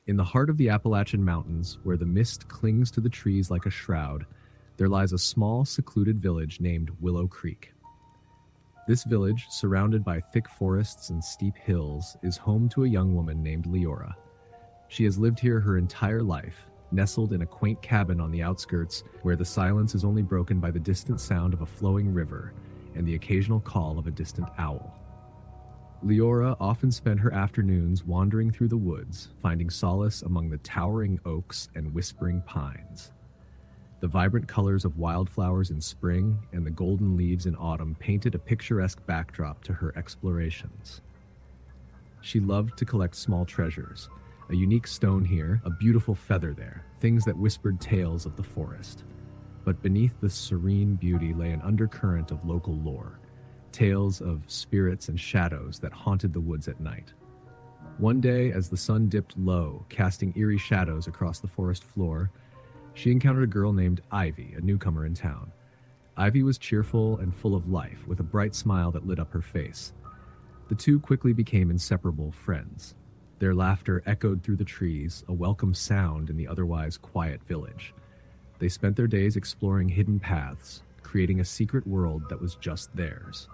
In the heart of the Appalachian Mountains, where the mist clings to the trees like a shroud, there lies a small, secluded village named Willow Creek. This village, surrounded by thick forests and steep hills, is home to a young woman named Leora. She has lived here her entire life, nestled in a quaint cabin on the outskirts where the silence is only broken by the distant sound of a flowing river and the occasional call of a distant owl. Leora often spent her afternoons wandering through the woods, finding solace among the towering oaks and whispering pines. The vibrant colors of wildflowers in spring and the golden leaves in autumn painted a picturesque backdrop to her explorations. She loved to collect small treasures, a unique stone here, a beautiful feather there, things that whispered tales of the forest. But beneath this serene beauty lay an undercurrent of local lore, tales of spirits and shadows that haunted the woods at night. One day, as the sun dipped low, casting eerie shadows across the forest floor, she encountered a girl named Ivy, a newcomer in town. Ivy was cheerful and full of life, with a bright smile that lit up her face. The two quickly became inseparable friends. Their laughter echoed through the trees, a welcome sound in the otherwise quiet village. They spent their days exploring hidden paths, creating a secret world that was just theirs.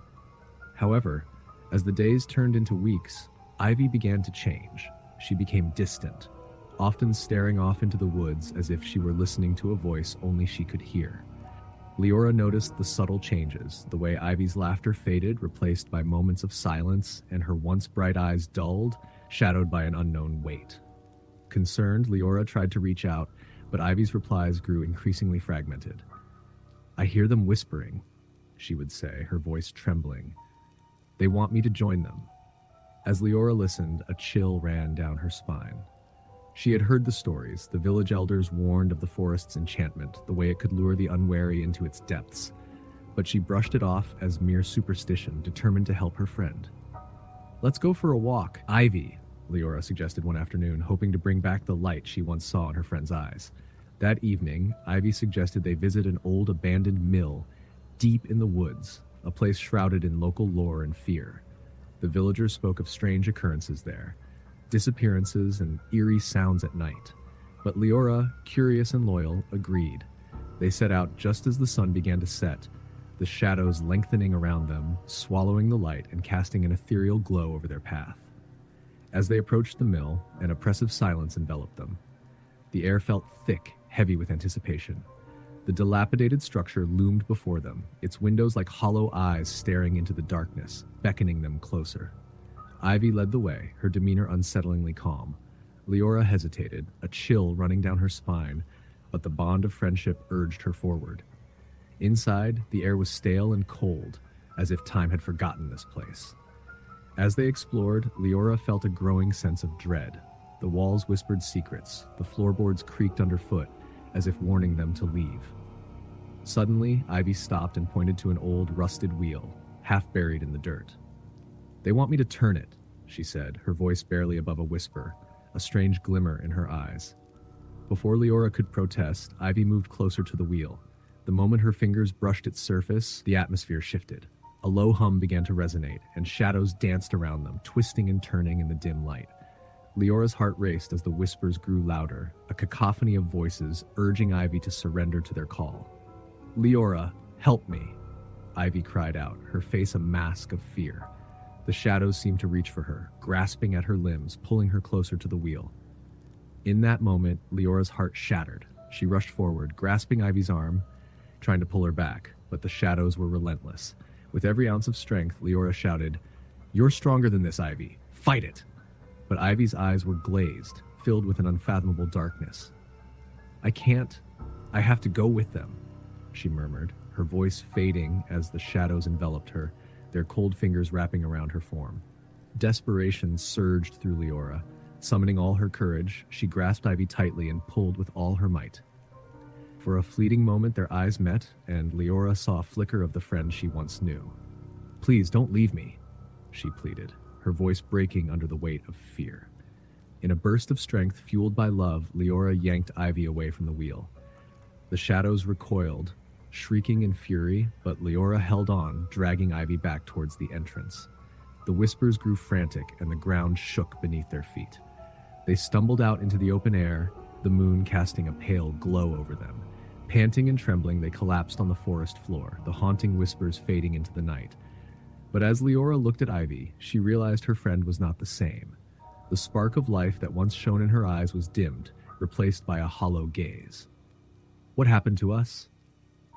However, as the days turned into weeks, Ivy began to change. She became distant, often staring off into the woods as if she were listening to a voice only she could hear. Leora noticed the subtle changes, the way Ivy's laughter faded, replaced by moments of silence, and her once bright eyes dulled, shadowed by an unknown weight. Concerned, Leora tried to reach out, but Ivy's replies grew increasingly fragmented. "I hear them whispering," she would say, her voice trembling. "They want me to join them." As Leora listened, a chill ran down her spine. She had heard the stories. The village elders warned of the forest's enchantment, the way it could lure the unwary into its depths. But she brushed it off as mere superstition, determined to help her friend. "Let's go for a walk, Ivy," Leora suggested one afternoon, hoping to bring back the light she once saw in her friend's eyes. That evening, Ivy suggested they visit an old abandoned mill deep in the woods, a place shrouded in local lore and fear. The villagers spoke of strange occurrences there, disappearances and eerie sounds at night. But Leora, curious and loyal, agreed. They set out just as the sun began to set, the shadows lengthening around them, swallowing the light and casting an ethereal glow over their path. As they approached the mill, an oppressive silence enveloped them. The air felt thick, heavy with anticipation. The dilapidated structure loomed before them, its windows like hollow eyes staring into the darkness, beckoning them closer. Ivy led the way, her demeanor unsettlingly calm. Leora hesitated, a chill running down her spine, but the bond of friendship urged her forward. Inside, the air was stale and cold, as if time had forgotten this place. As they explored, Leora felt a growing sense of dread. The walls whispered secrets, the floorboards creaked underfoot, as if warning them to leave. Suddenly, Ivy stopped and pointed to an old, rusted wheel, half buried in the dirt. "They want me to turn it," she said, her voice barely above a whisper, a strange glimmer in her eyes. Before Leora could protest, Ivy moved closer to the wheel. The moment her fingers brushed its surface, the atmosphere shifted. A low hum began to resonate, and shadows danced around them, twisting and turning in the dim light. Leora's heart raced as the whispers grew louder, a cacophony of voices urging Ivy to surrender to their call. "Leora, help me," Ivy cried out, her face a mask of fear. The shadows seemed to reach for her, grasping at her limbs, pulling her closer to the wheel. In that moment, Leora's heart shattered. She rushed forward, grasping Ivy's arm, trying to pull her back, but the shadows were relentless. With every ounce of strength, Leora shouted, "You're stronger than this, Ivy. Fight it!" But Ivy's eyes were glazed, filled with an unfathomable darkness. "I can't. I have to go with them," she murmured, her voice fading as the shadows enveloped her, their cold fingers wrapping around her form. Desperation surged through Leora. Summoning all her courage, she grasped Ivy tightly and pulled with all her might. For a fleeting moment, their eyes met, and Leora saw a flicker of the friend she once knew. "Please, don't leave me," she pleaded, her voice breaking under the weight of fear. In a burst of strength fueled by love, Leora yanked Ivy away from the wheel. The shadows recoiled, shrieking in fury, but Leora held on, dragging Ivy back towards the entrance. The whispers grew frantic, and the ground shook beneath their feet. They stumbled out into the open air, the moon casting a pale glow over them. Panting and trembling, they collapsed on the forest floor, the haunting whispers fading into the night. But as Leora looked at Ivy, she realized her friend was not the same. The spark of life that once shone in her eyes was dimmed, replaced by a hollow gaze. "What happened to us?"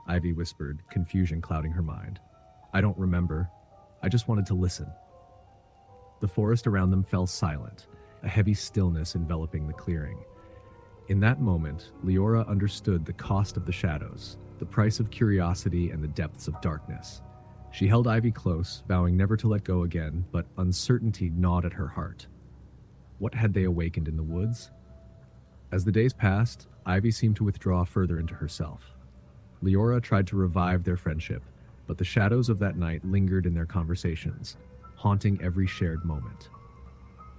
Ivy whispered, confusion clouding her mind. "I don't remember. I just wanted to listen." The forest around them fell silent, a heavy stillness enveloping the clearing. In that moment, Leora understood the cost of the shadows, the price of curiosity and the depths of darkness. She held Ivy close, vowing never to let go again, but uncertainty gnawed at her heart. What had they awakened in the woods? As the days passed, Ivy seemed to withdraw further into herself. Leora tried to revive their friendship, but the shadows of that night lingered in their conversations, haunting every shared moment.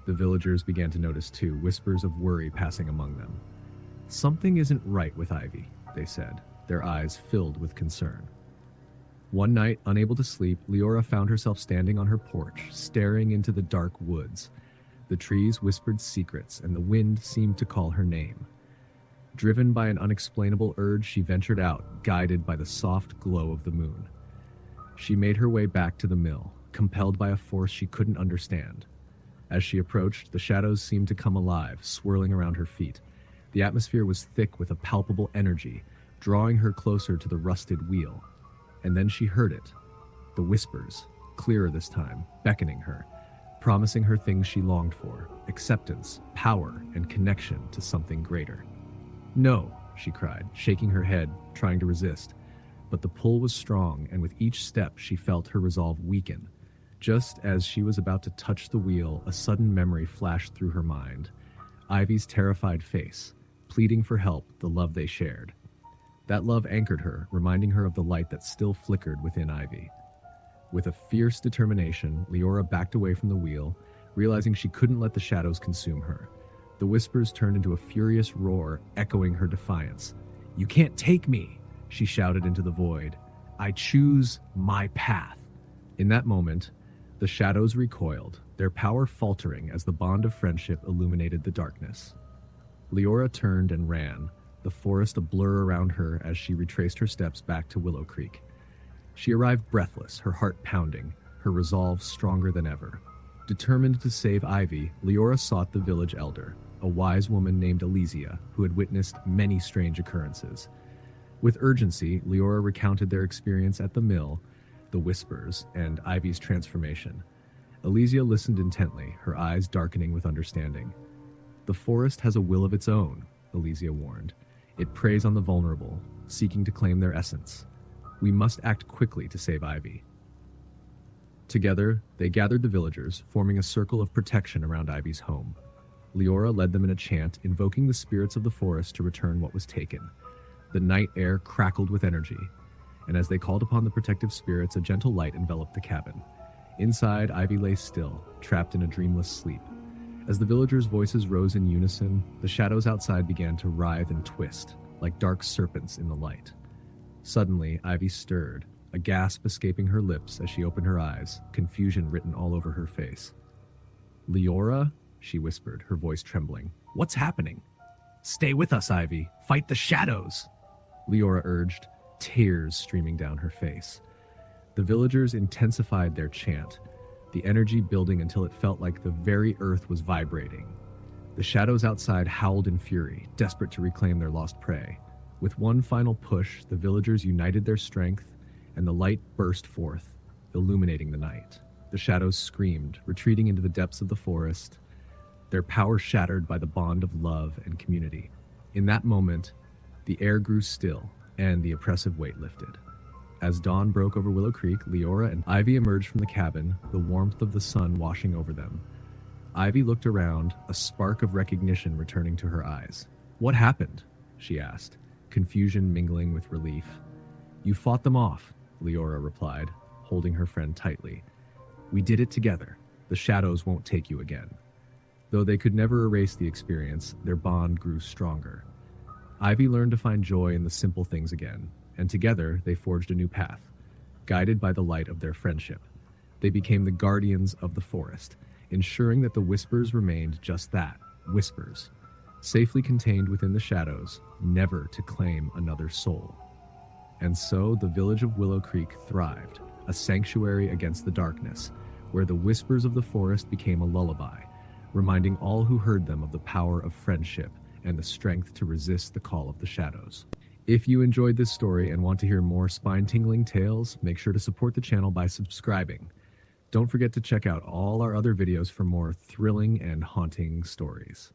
The villagers began to notice too, whispers of worry passing among them. "Something isn't right with Ivy," they said, their eyes filled with concern. One night, unable to sleep, Leora found herself standing on her porch, staring into the dark woods. The trees whispered secrets, and the wind seemed to call her name. Driven by an unexplainable urge, she ventured out, guided by the soft glow of the moon. She made her way back to the mill, compelled by a force she couldn't understand. As she approached, the shadows seemed to come alive, swirling around her feet. The atmosphere was thick with a palpable energy, drawing her closer to the rusted wheel. And then she heard it. The whispers, clearer this time, beckoning her, promising her things she longed for: acceptance, power, and connection to something greater. "No," she cried, shaking her head, trying to resist. But the pull was strong, and with each step she felt her resolve weaken. Just as she was about to touch the wheel, a sudden memory flashed through her mind. Ivy's terrified face, pleading for help, the love they shared. That love anchored her, reminding her of the light that still flickered within Ivy. With a fierce determination, Leora backed away from the wheel, realizing she couldn't let the shadows consume her. The whispers turned into a furious roar, echoing her defiance. "You can't take me!" she shouted into the void. "I choose my path." In that moment, the shadows recoiled, their power faltering as the bond of friendship illuminated the darkness. Leora turned and ran, the forest a blur around her as she retraced her steps back to Willow Creek. She arrived breathless, her heart pounding, her resolve stronger than ever. Determined to save Ivy, Leora sought the village elder, a wise woman named Elysia, who had witnessed many strange occurrences. With urgency, Leora recounted their experience at the mill, the whispers, and Ivy's transformation. Elysia listened intently, her eyes darkening with understanding. "The forest has a will of its own," Elysia warned. "It preys on the vulnerable, seeking to claim their essence. We must act quickly to save Ivy." Together, they gathered the villagers, forming a circle of protection around Ivy's home. Leora led them in a chant, invoking the spirits of the forest to return what was taken. The night air crackled with energy, and as they called upon the protective spirits, a gentle light enveloped the cabin. Inside, Ivy lay still, trapped in a dreamless sleep. As the villagers' voices rose in unison, the shadows outside began to writhe and twist, like dark serpents in the light. Suddenly, Ivy stirred, a gasp escaping her lips as she opened her eyes, confusion written all over her face. "Leora?" she whispered, her voice trembling. "What's happening?" "Stay with us, Ivy. Fight the shadows!" Leora urged, tears streaming down her face. The villagers intensified their chant, the energy building until it felt like the very earth was vibrating. The shadows outside howled in fury, desperate to reclaim their lost prey. With one final push, the villagers united their strength, and the light burst forth, illuminating the night. The shadows screamed, retreating into the depths of the forest, their power shattered by the bond of love and community. In that moment, the air grew still, and the oppressive weight lifted. As dawn broke over Willow Creek, Leora and Ivy emerged from the cabin, the warmth of the sun washing over them. Ivy looked around, a spark of recognition returning to her eyes. "What happened?" she asked, confusion mingling with relief. "You fought them off," Leora replied, holding her friend tightly. "We did it together. The shadows won't take you again." Though they could never erase the experience, their bond grew stronger. Ivy learned to find joy in the simple things again, and together they forged a new path. Guided by the light of their friendship, they became the guardians of the forest, ensuring that the whispers remained just that, whispers, safely contained within the shadows, never to claim another soul. And so the village of Willow Creek thrived, a sanctuary against the darkness, where the whispers of the forest became a lullaby, reminding all who heard them of the power of friendship and the strength to resist the call of the shadows. If you enjoyed this story and want to hear more spine-tingling tales, make sure to support the channel by subscribing. Don't forget to check out all our other videos for more thrilling and haunting stories.